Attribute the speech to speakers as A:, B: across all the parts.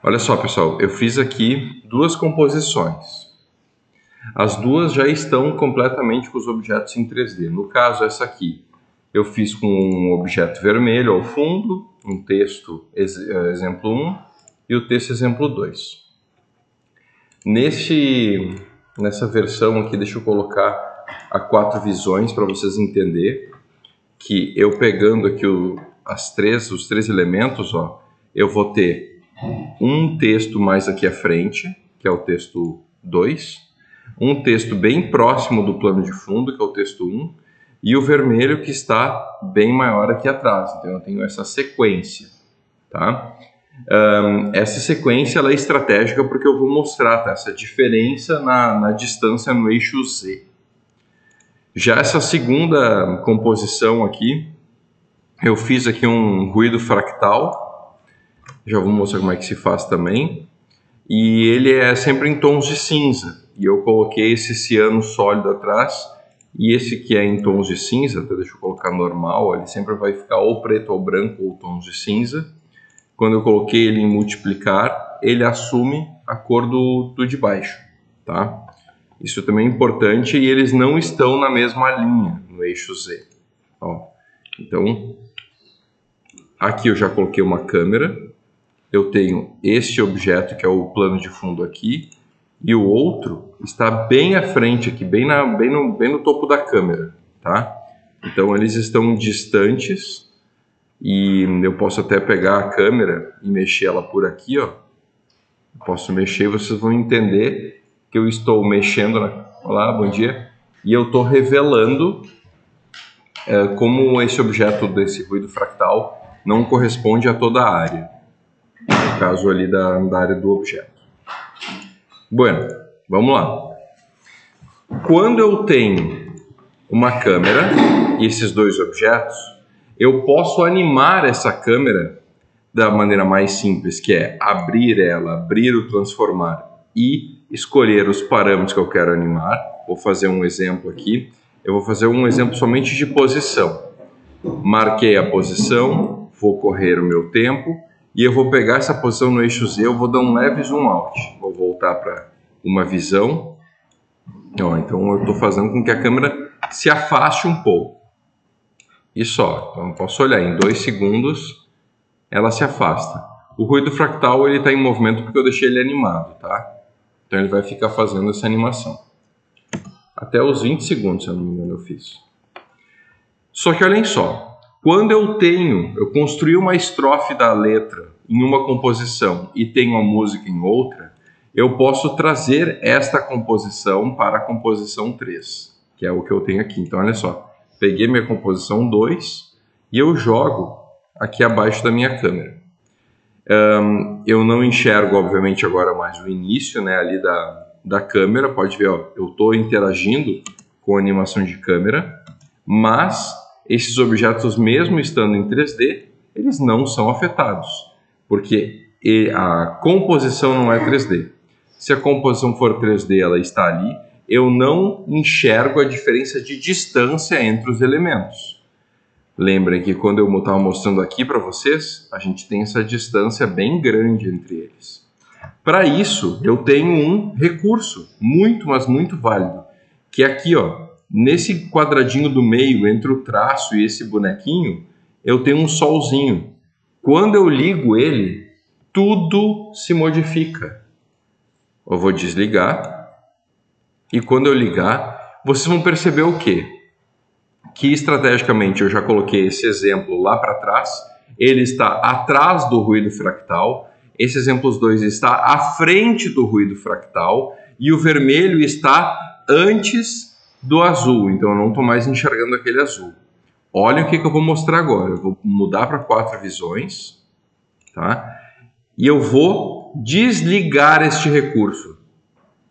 A: Olha só, pessoal, eu fiz aqui duas composições. As duas já estão completamente com os objetos em 3D. No caso, essa aqui, eu fiz com um objeto vermelho ao fundo, um texto exemplo 1 e o texto exemplo 2. Nessa versão aqui, deixa eu colocar a 4 visões para vocês entenderem que eu pegando aqui os três elementos, ó, eu vou ter um texto mais aqui à frente, que é o texto 2, um texto bem próximo do plano de fundo, que é o texto 1, e o vermelho que está bem maior aqui atrás. Então eu tenho essa sequência, tá? Essa sequência ela é estratégica porque eu vou mostrar, tá, essa diferença na distância no eixo Z. Já essa segunda composição aqui, eu fiz aqui um ruído fractal, já vou mostrar como é que se faz também, e ele é sempre em tons de cinza, e eu coloquei esse ciano sólido atrás, e esse que é em tons de cinza, então deixa eu colocar normal, ele sempre vai ficar ou preto ou branco ou tons de cinza. Quando eu coloquei ele em multiplicar, ele assume a cor do de baixo, tá? Isso também é importante e eles não estão na mesma linha no eixo Z. Ó, então, aqui eu já coloquei uma câmera, eu tenho este objeto que é o plano de fundo aqui, e o outro está bem à frente aqui, bem no topo da câmera, tá? Então eles estão distantes e eu posso até pegar a câmera e mexer ela por aqui, ó. Eu posso mexer e vocês vão entender que eu estou mexendo Olá, bom dia. E eu estou revelando como esse objeto desse ruído fractal não corresponde a toda a área. No caso ali da área do objeto. Bueno, vamos lá. Quando eu tenho uma câmera e esses dois objetos, eu posso animar essa câmera da maneira mais simples, que é abrir ela, abrir o transformar e escolher os parâmetros que eu quero animar. Vou fazer um exemplo aqui. Eu vou fazer um exemplo somente de posição. Marquei a posição, vou correr o meu tempo e eu vou pegar essa posição no eixo Z, eu vou dar um leve zoom out. Vou voltar para uma visão. Ó, então eu estou fazendo com que a câmera se afaste um pouco. E só. Então eu posso olhar em 2 segundos, ela se afasta. O ruído fractal ele está em movimento porque eu deixei ele animado, tá? Então ele vai ficar fazendo essa animação. Até os 20 segundos, se eu não me engano, eu fiz. Só que olhem só, quando eu construí uma estrofe da letra em uma composição e tenho a música em outra, eu posso trazer esta composição para a composição 3, que é o que eu tenho aqui. Então olha só, peguei minha composição 2 e eu jogo aqui abaixo da minha câmera. Eu não enxergo, obviamente, agora mais o início, né, ali da câmera. Pode ver, ó, eu estou interagindo com a animação de câmera, mas esses objetos, mesmo estando em 3D, eles não são afetados, porque a composição não é 3D. Se a composição for 3D, ela está ali, eu não enxergo a diferença de distância entre os elementos. Lembrem que quando eu estava mostrando aqui para vocês, a gente tem essa distância bem grande entre eles. Para isso, eu tenho um recurso muito, mas muito válido, que é aqui, ó, nesse quadradinho do meio, entre o traço e esse bonequinho, eu tenho um solzinho. Quando eu ligo ele, tudo se modifica. Eu vou desligar, e quando eu ligar, vocês vão perceber o quê? Que estrategicamente eu já coloquei esse exemplo lá para trás, ele está atrás do ruído fractal, esse exemplo 2 está à frente do ruído fractal, e o vermelho está antes do azul, então eu não estou mais enxergando aquele azul. Olha o que eu vou mostrar agora, eu vou mudar para 4 visões, tá? E eu vou desligar este recurso.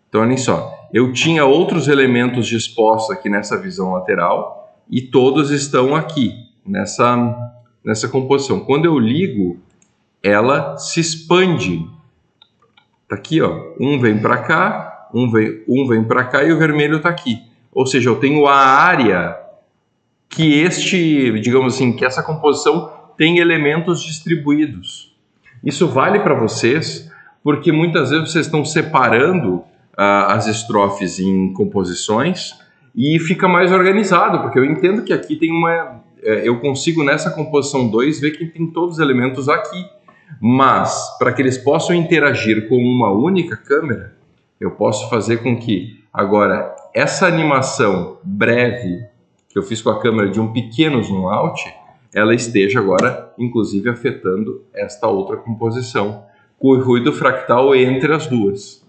A: Então olhem só, eu tinha outros elementos dispostos aqui nessa visão lateral e todos estão aqui, nessa composição. Quando eu ligo, ela se expande. Tá aqui, ó, um vem para cá, um vem para cá e o vermelho está aqui. Ou seja, eu tenho a área que digamos assim, que essa composição tem elementos distribuídos. Isso vale para vocês porque muitas vezes vocês estão separando as estrofes em composições e fica mais organizado, porque eu entendo que aqui tem eu consigo nessa composição 2 ver que tem todos os elementos aqui, mas para que eles possam interagir com uma única câmera, eu posso fazer com que agora essa animação breve que eu fiz com a câmera de um pequeno zoom out, ela esteja agora inclusive afetando esta outra composição, com o ruído fractal entre as duas.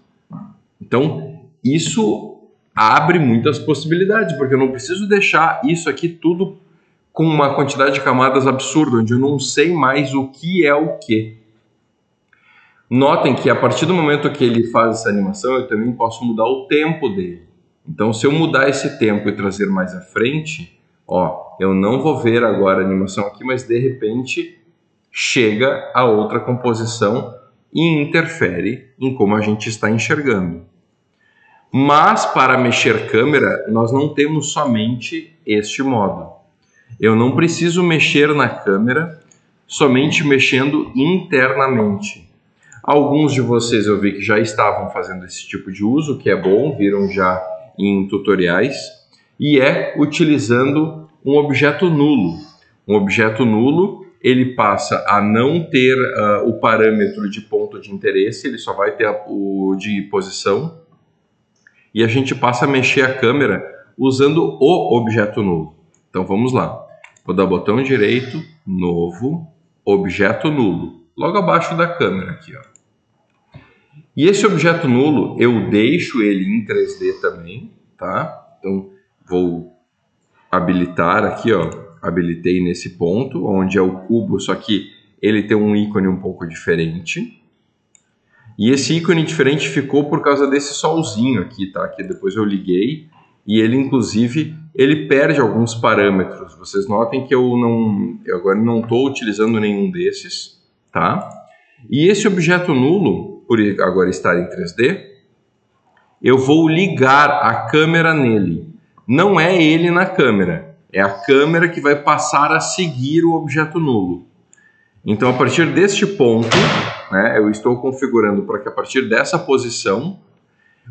A: Então, isso abre muitas possibilidades, porque eu não preciso deixar isso aqui tudo com uma quantidade de camadas absurda, onde eu não sei mais o que é o que. Notem que a partir do momento que ele faz essa animação, eu também posso mudar o tempo dele. Então, se eu mudar esse tempo e trazer mais à frente, ó, eu não vou ver agora a animação aqui, mas de repente chega a outra composição e interfere em como a gente está enxergando. Mas para mexer câmera, nós não temos somente este modo. Eu não preciso mexer na câmera somente mexendo internamente. Alguns de vocês eu vi que já estavam fazendo esse tipo de uso, que é bom, viram já em tutoriais, e é utilizando um objeto nulo. Um objeto nulo, ele passa a não ter o parâmetro de ponto de interesse, ele só vai ter o de posição, e a gente passa a mexer a câmera usando o objeto nulo. Então vamos lá. Vou dar botão direito, novo, objeto nulo, logo abaixo da câmera aqui, ó. E esse objeto nulo, eu deixo ele em 3D também, tá? Então vou habilitar aqui, ó. Habilitei nesse ponto, onde é o cubo, só que ele tem um ícone um pouco diferente. E esse ícone diferente ficou por causa desse solzinho aqui, tá? Que depois eu liguei e ele, inclusive, ele perde alguns parâmetros. Vocês notem que eu agora não estou utilizando nenhum desses, tá? E esse objeto nulo, por agora estar em 3D, eu vou ligar a câmera nele. Não é ele na câmera, é a câmera que vai passar a seguir o objeto nulo. Então, a partir deste ponto, né, eu estou configurando para que a partir dessa posição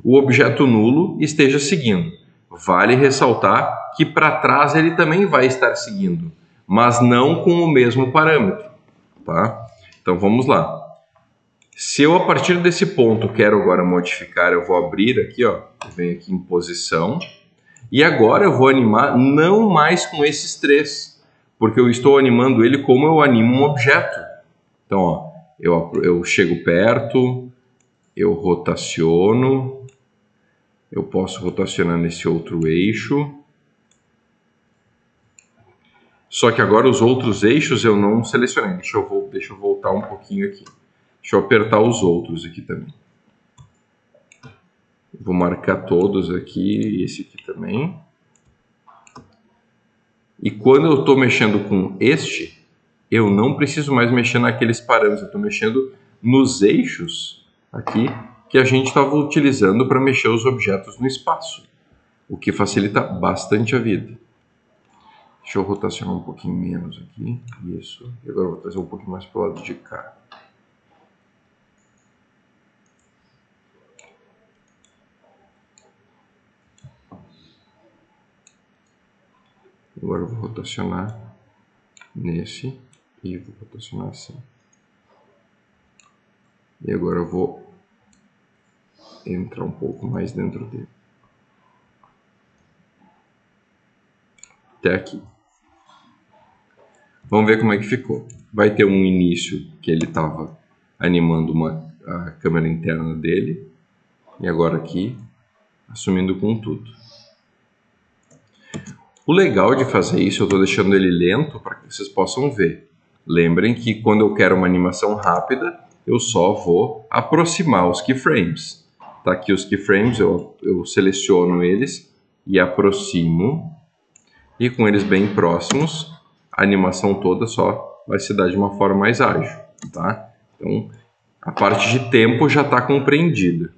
A: o objeto nulo esteja seguindo. Vale ressaltar que para trás ele também vai estar seguindo, mas não com o mesmo parâmetro, tá? Então vamos lá. Se eu a partir desse ponto quero agora modificar, eu vou abrir aqui, ó, venho aqui em posição, e agora eu vou animar não mais com esses três, porque eu estou animando ele como eu animo um objeto. Então, ó, eu chego perto, eu rotaciono, eu posso rotacionar nesse outro eixo. Só que agora os outros eixos eu não selecionei. Deixa eu voltar um pouquinho aqui. Deixa eu apertar os outros aqui também. Vou marcar todos aqui e esse aqui também. E quando eu estou mexendo com este, eu não preciso mais mexer naqueles parâmetros. Eu estou mexendo nos eixos aqui que a gente estava utilizando para mexer os objetos no espaço, o que facilita bastante a vida. Deixa eu rotacionar um pouquinho menos aqui, isso, e agora eu vou trazer um pouquinho mais para o lado de cá. Agora eu vou rotacionar nesse e vou rotacionar assim. E agora eu vou entrar um pouco mais dentro dele. Até aqui. Vamos ver como é que ficou. Vai ter um início que ele estava animando a câmera interna dele. E agora aqui, assumindo com tudo. O legal de fazer isso, eu estou deixando ele lento para que vocês possam ver. Lembrem que quando eu quero uma animação rápida, eu só vou aproximar os keyframes. Tá aqui os keyframes, eu seleciono eles e aproximo. E com eles bem próximos, a animação toda só vai se dar de uma forma mais ágil, tá? Então, a parte de tempo já está compreendida.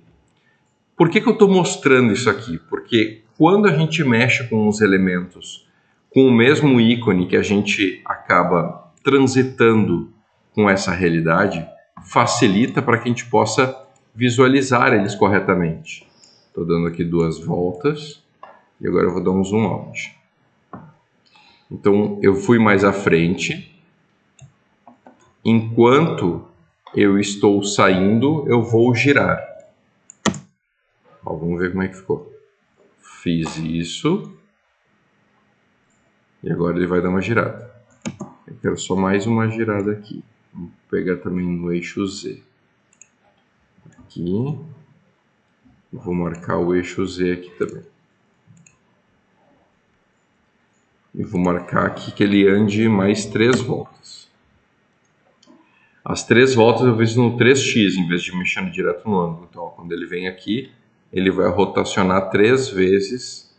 A: Por que eu estou mostrando isso aqui? Porque quando a gente mexe com os elementos com o mesmo ícone que a gente acaba transitando com essa realidade, facilita para que a gente possa visualizar eles corretamente. Estou dando aqui 2 voltas e agora eu vou dar um zoom out. Então eu fui mais à frente. Enquanto eu estou saindo, eu vou girar. Ó, vamos ver como é que ficou. Fiz isso. E agora ele vai dar uma girada. Eu quero só mais uma girada aqui. Vou pegar também no eixo Z. Aqui. Vou marcar o eixo Z aqui também. E vou marcar aqui que ele ande mais 3 voltas. As 3 voltas eu vejo no 3x, em vez de mexendo direto no ângulo. Então, ó, quando ele vem aqui, ele vai rotacionar 3 vezes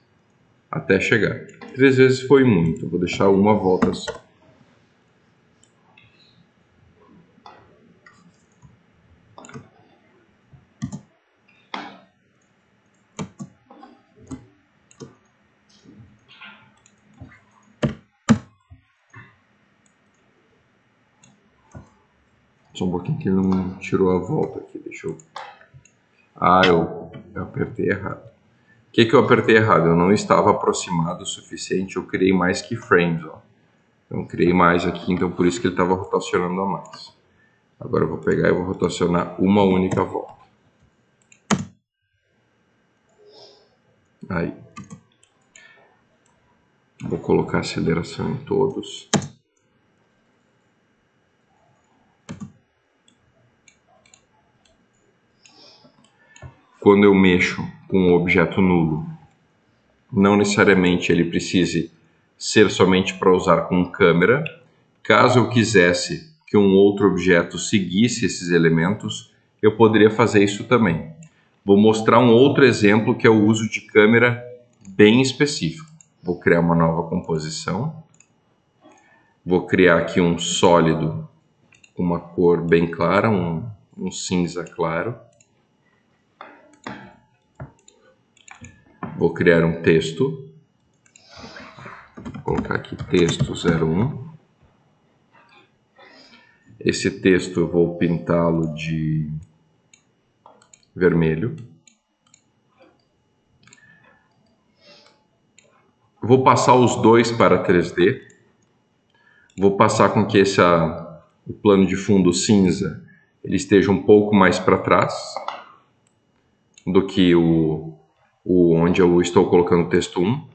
A: até chegar. 3 vezes foi muito, eu vou deixar uma volta só. Só um pouquinho que ele não tirou a volta aqui, deixa eu... Ah, eu apertei errado. O que eu apertei errado? Eu não estava aproximado o suficiente, eu criei mais keyframes, ó. Então eu criei mais aqui, então por isso que ele estava rotacionando a mais. Agora eu vou pegar e vou rotacionar uma única volta. Aí. Vou colocar aceleração em todos. Quando eu mexo com um objeto nulo, não necessariamente ele precise ser somente para usar com câmera. Caso eu quisesse que um outro objeto seguisse esses elementos, eu poderia fazer isso também. Vou mostrar um outro exemplo que é o uso de câmera bem específico. Vou criar uma nova composição. Vou criar aqui um sólido com uma cor bem clara, um cinza claro. Vou criar um texto. Vou colocar aqui texto 01. Esse texto eu vou pintá-lo de vermelho. Vou passar os dois para 3D. Vou passar com que o plano de fundo cinza ele esteja um pouco mais para trás do que onde eu estou colocando o texto 1.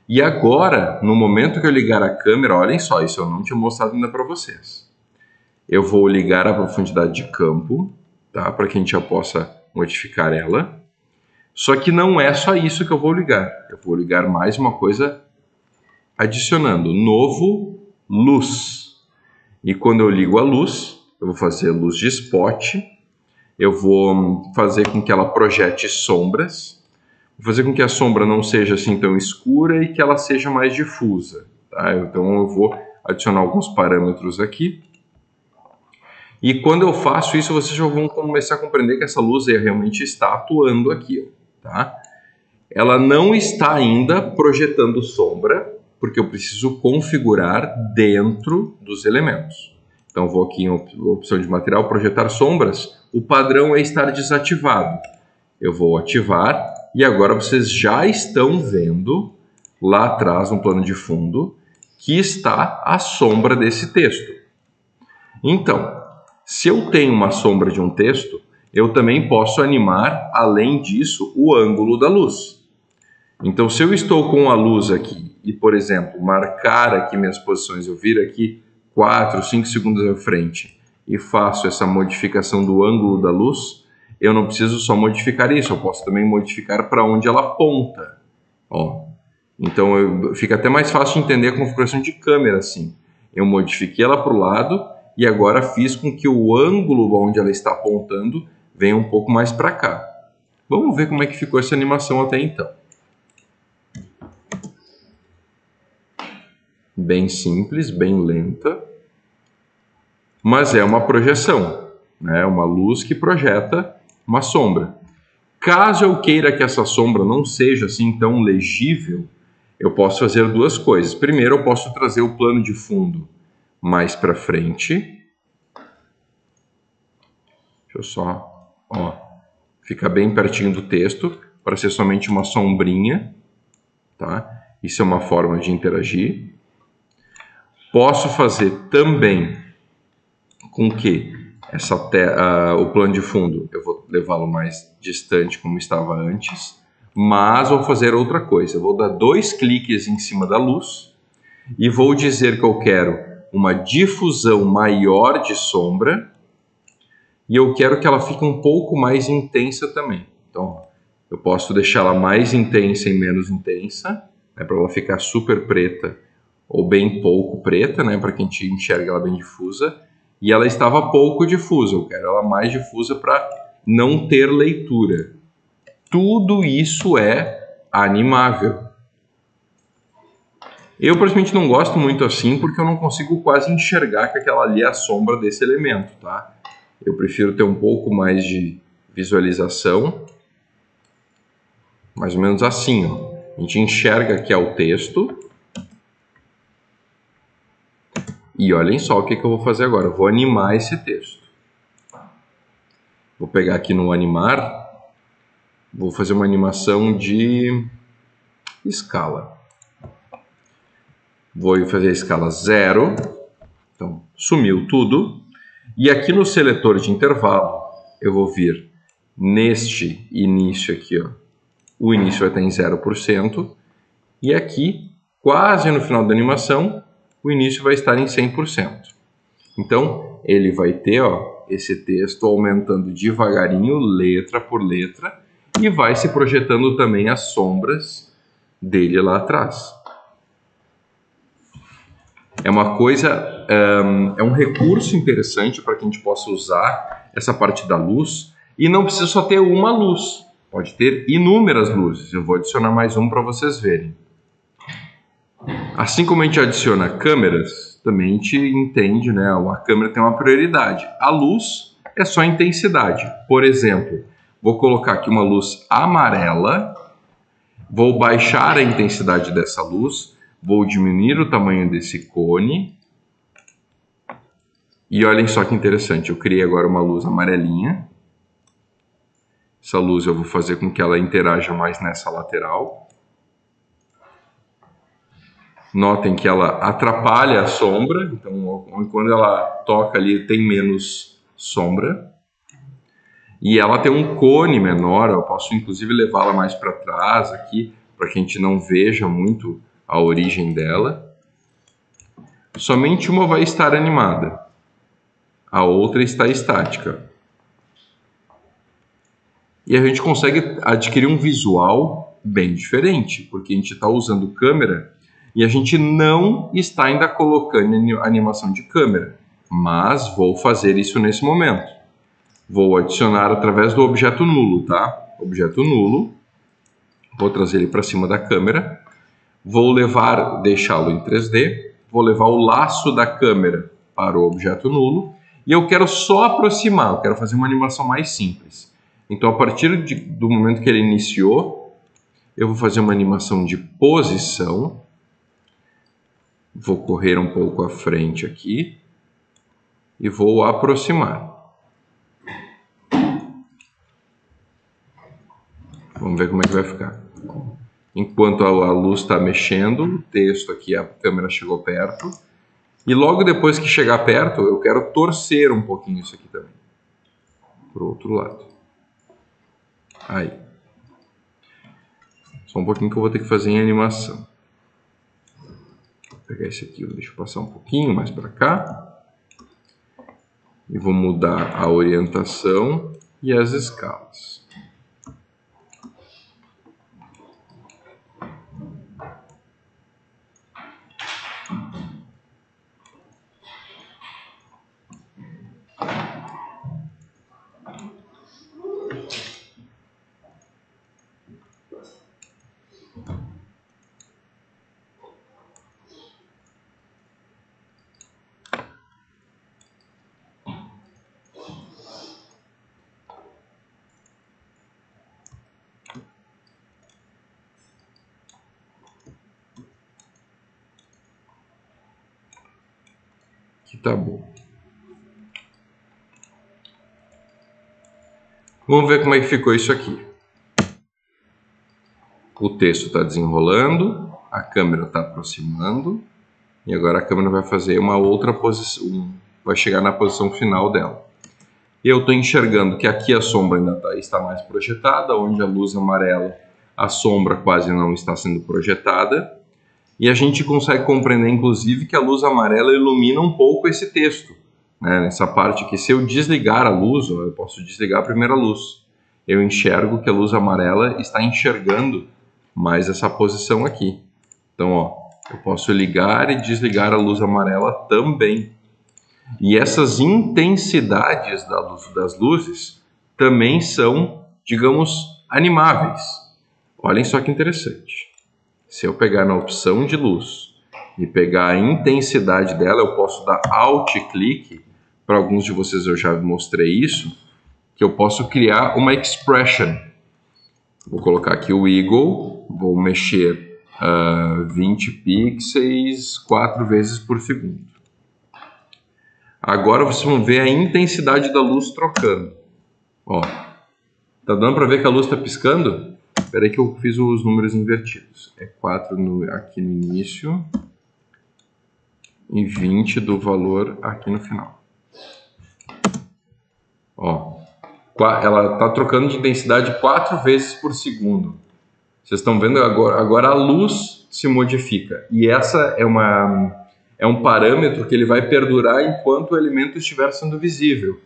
A: E agora, no momento que eu ligar a câmera, olhem só, isso eu não tinha mostrado ainda para vocês. Eu vou ligar a profundidade de campo, tá? Para que a gente já possa modificar ela. Só que não é só isso que eu vou ligar. Eu vou ligar mais uma coisa adicionando novo luz. E quando eu ligo a luz, eu vou fazer luz de spot. Eu vou fazer com que ela projete sombras. Vou fazer com que a sombra não seja assim tão escura e que ela seja mais difusa. Tá? Então eu vou adicionar alguns parâmetros aqui. E quando eu faço isso, vocês já vão começar a compreender que essa luz realmente está atuando aqui. Tá? Ela não está ainda projetando sombra, porque eu preciso configurar dentro dos elementos. Então vou aqui em opção de material, projetar sombras. O padrão é estar desativado. Eu vou ativar e agora vocês já estão vendo lá atrás no plano de fundo que está a sombra desse texto. Então, se eu tenho uma sombra de um texto, eu também posso animar, além disso, o ângulo da luz. Então, se eu estou com a luz aqui e, por exemplo, marcar aqui minhas posições, eu vir aqui 4, 5 segundos à frente e faço essa modificação do ângulo da luz, eu não preciso só modificar isso, eu posso também modificar para onde ela aponta. Ó. Então, fica até mais fácil de entender a configuração de câmera assim. Eu modifiquei ela para o lado e agora fiz com que o ângulo onde ela está apontando venha um pouco mais para cá. Vamos ver como é que ficou essa animação até então. Bem simples, bem lenta, mas é uma projeção, né? Uma luz que projeta uma sombra. Caso eu queira que essa sombra não seja assim tão legível, eu posso fazer duas coisas. Primeiro, eu posso trazer o plano de fundo mais para frente. Deixa eu só, ó, fica bem pertinho do texto, para ser somente uma sombrinha, tá? Isso é uma forma de interagir. Posso fazer também com que o plano de fundo eu vou levá-lo mais distante como estava antes, mas vou fazer outra coisa. Eu vou dar 2 cliques em cima da luz e vou dizer que eu quero uma difusão maior de sombra e eu quero que ela fique um pouco mais intensa também. Então, eu posso deixar ela mais intensa e menos intensa, né, para ela ficar super preta ou bem pouco preta, né, para que a gente enxergue ela bem difusa. E ela estava pouco difusa, eu quero ela mais difusa para não ter leitura. Tudo isso é animável. Eu, principalmente, não gosto muito assim porque eu não consigo quase enxergar que aquela ali é a sombra desse elemento, tá? Eu prefiro ter um pouco mais de visualização, mais ou menos assim, ó. A gente enxerga que é o texto. E olhem só o que eu vou fazer agora. Eu vou animar esse texto. Vou pegar aqui no animar, vou fazer uma animação de escala. Vou fazer a escala 0. Então, sumiu tudo. E aqui no seletor de intervalo, eu vou vir neste início aqui, ó. O início vai estar em 0%. E aqui, quase no final da animação, o início vai estar em 100%. Então, ele vai ter, ó, esse texto aumentando devagarinho, letra por letra, e vai se projetando também as sombras dele lá atrás. É uma coisa, é um recurso interessante para que a gente possa usar essa parte da luz, e não precisa só ter uma luz, pode ter inúmeras luzes. Eu vou adicionar mais um para vocês verem. Assim como a gente adiciona câmeras, também a gente entende, né? A câmera tem uma prioridade. A luz é só intensidade. Por exemplo, vou colocar aqui uma luz amarela, vou baixar a intensidade dessa luz, vou diminuir o tamanho desse cone. E olhem só que interessante, eu criei agora uma luz amarelinha. Essa luz eu vou fazer com que ela interaja mais nessa lateral. Notem que ela atrapalha a sombra, então quando ela toca ali tem menos sombra. E ela tem um cone menor, eu posso inclusive levá-la mais para trás aqui, para que a gente não veja muito a origem dela. Somente uma vai estar animada, a outra está estática. E a gente consegue adquirir um visual bem diferente, porque a gente está usando câmera e a gente não está ainda colocando animação de câmera, mas vou fazer isso nesse momento. Vou adicionar através do objeto nulo, tá? Objeto nulo, vou trazer ele para cima da câmera, vou deixá-lo em 3D, vou levar o laço da câmera para o objeto nulo e eu quero só aproximar, eu quero fazer uma animação mais simples. Então, a partir do momento que ele iniciou, eu vou fazer uma animação de posição. Vou correr um pouco à frente aqui e vou aproximar. Vamos ver como é que vai ficar. Enquanto a luz está mexendo, o texto aqui, a câmera chegou perto. E logo depois que chegar perto, eu quero torcer um pouquinho isso aqui também. Para o outro lado. Aí. Só um pouquinho que eu vou ter que fazer em animação. Vou pegar esse aqui, deixa eu passar um pouquinho mais para cá. E vou mudar a orientação e as escalas. Aqui tá bom. Vamos ver como é que ficou isso aqui. O texto está desenrolando, a câmera está aproximando, e agora a câmera vai fazer uma outra posição, vai chegar na posição final dela. Eu estou enxergando que aqui a sombra ainda está mais projetada, onde a luz amarela, a sombra quase não está sendo projetada. E a gente consegue compreender, inclusive, que a luz amarela ilumina um pouco esse texto. Né? Nessa parte aqui, se eu desligar a luz, eu posso desligar a primeira luz. Eu enxergo que a luz amarela está enxergando mais essa posição aqui. Então, ó, eu posso ligar e desligar a luz amarela também. E essas intensidades das luzes também são, digamos, animáveis. Olhem só que interessante. Se eu pegar na opção de luz e pegar a intensidade dela, eu posso dar Alt-clique. Para alguns de vocês eu já mostrei isso, que eu posso criar uma expression. Vou colocar aqui o Eagle, vou mexer 20 pixels 4 vezes por segundo. Agora vocês vão ver a intensidade da luz trocando. Ó, tá dando para ver que a luz está piscando? Espera aí que eu fiz os números invertidos. É 4 aqui no início e 20 do valor aqui no final. Ó, ela está trocando de intensidade 4 vezes por segundo. Vocês estão vendo agora a luz se modifica. E essa é um parâmetro que ele vai perdurar enquanto o elemento estiver sendo visível.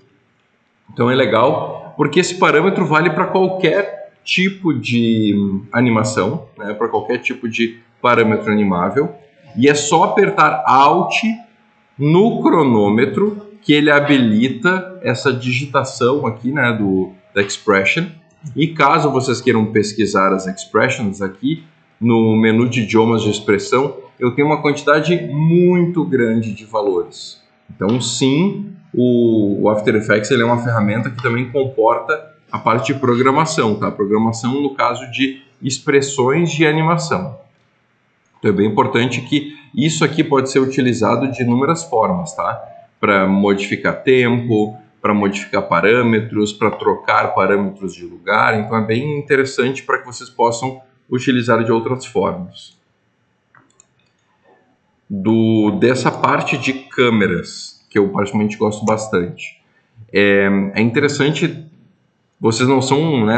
A: Então é legal, porque esse parâmetro vale para qualquer tipo de animação, né, para qualquer tipo de parâmetro animável. E é só apertar Alt no cronômetro que ele habilita essa digitação aqui, né, da expression. E caso vocês queiram pesquisar as expressions aqui, no menu de idiomas de expressão, eu tenho uma quantidade muito grande de valores. Então, sim, o After Effects ele é uma ferramenta que também comporta a parte de programação, tá? Programação no caso de expressões de animação. Então, é bem importante que isso aqui pode ser utilizado de inúmeras formas, tá? Para modificar tempo, para modificar parâmetros, para trocar parâmetros de lugar. Então, é bem interessante para que vocês possam utilizar de outras formas. Dessa parte de câmeras, que eu particularmente gosto bastante, é interessante, vocês não são, né,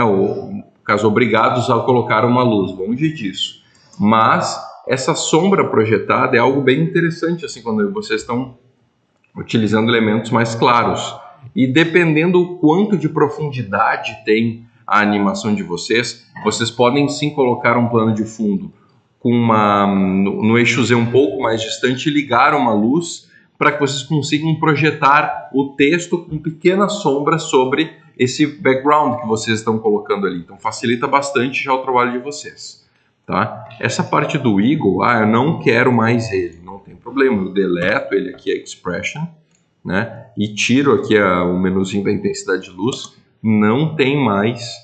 A: caso obrigados a colocar uma luz, longe disso, mas essa sombra projetada é algo bem interessante, assim, quando vocês estão utilizando elementos mais claros. E dependendo do quanto de profundidade tem a animação de vocês, vocês podem sim colocar um plano de fundo com no eixo Z um pouco mais distante e ligar uma luz para que vocês consigam projetar o texto com pequenas sombras sobre esse background que vocês estão colocando ali. Então facilita bastante já o trabalho de vocês. Tá? Essa parte do Eagle, eu não quero mais ele, não tem problema, eu deleto ele aqui, a expression, né? E tiro aqui o menuzinho da intensidade de luz, não tem mais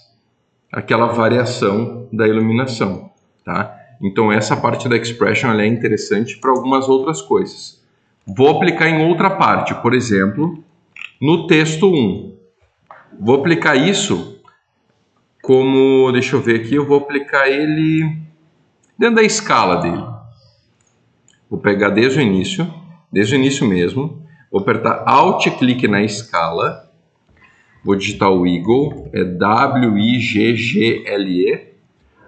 A: aquela variação da iluminação, tá? Então essa parte da expression ela é interessante para algumas outras coisas. Vou aplicar em outra parte, por exemplo, no texto 1. Vou aplicar isso como, deixa eu ver aqui, eu vou aplicar ele dentro da escala dele. Vou pegar desde o início mesmo, vou apertar Alt-clique na escala, vou digitar o Eagle, é W-I-G-G-L-E,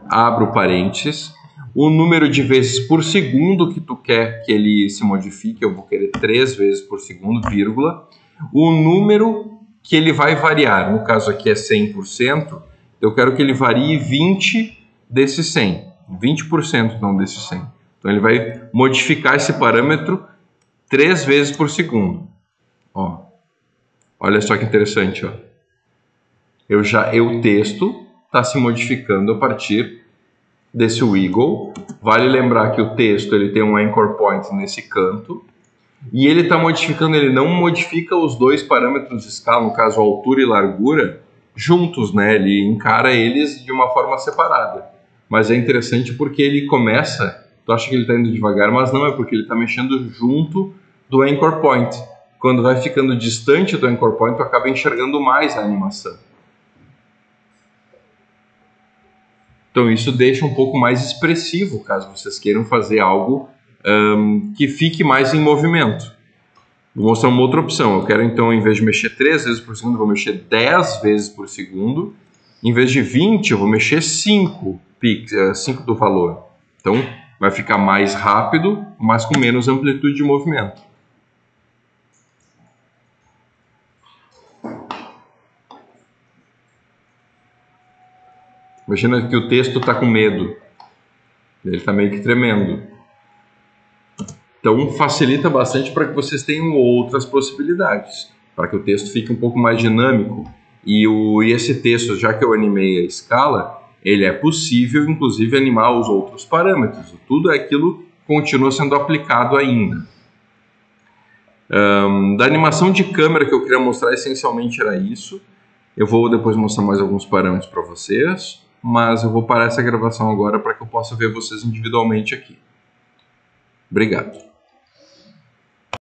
A: abro parênteses, o número de vezes por segundo que tu quer que ele se modifique, eu vou querer 3 vezes por segundo, vírgula, o número que ele vai variar, no caso aqui é 100%, eu quero que ele varie 20 desses 100, 20% não desses 100. Então ele vai modificar esse parâmetro 3 vezes por segundo. Ó, olha só que interessante, ó. O texto está se modificando a partir desse Eagle. Vale lembrar que o texto ele tem um anchor point nesse canto e ele está modificando, ele não modifica os dois parâmetros de escala, no caso altura e largura, juntos, né? Ele encara eles de uma forma separada. Mas é interessante porque ele começa, tu acha que ele está indo devagar, mas não, é porque ele está mexendo junto do anchor point. Quando vai ficando distante do anchor point, tu acaba enxergando mais a animação. Então isso deixa um pouco mais expressivo, caso vocês queiram fazer algo que fique mais em movimento. Vou mostrar uma outra opção. Eu quero então, em vez de mexer 3 vezes por segundo, eu vou mexer 10 vezes por segundo. Em vez de 20, eu vou mexer 5 do valor. Então vai ficar mais rápido, mas com menos amplitude de movimento. Imagina que o texto está com medo. Ele está meio que tremendo. Então facilita bastante para que vocês tenham outras possibilidades, para que o texto fique um pouco mais dinâmico. E esse texto, já que eu animei a escala, ele é possível inclusive animar os outros parâmetros. Tudo aquilo continua sendo aplicado ainda. Da animação de câmera que eu queria mostrar, essencialmente era isso. Eu vou depois mostrar mais alguns parâmetros para vocês, mas eu vou parar essa gravação agora para que eu possa ver vocês individualmente aqui. Obrigado.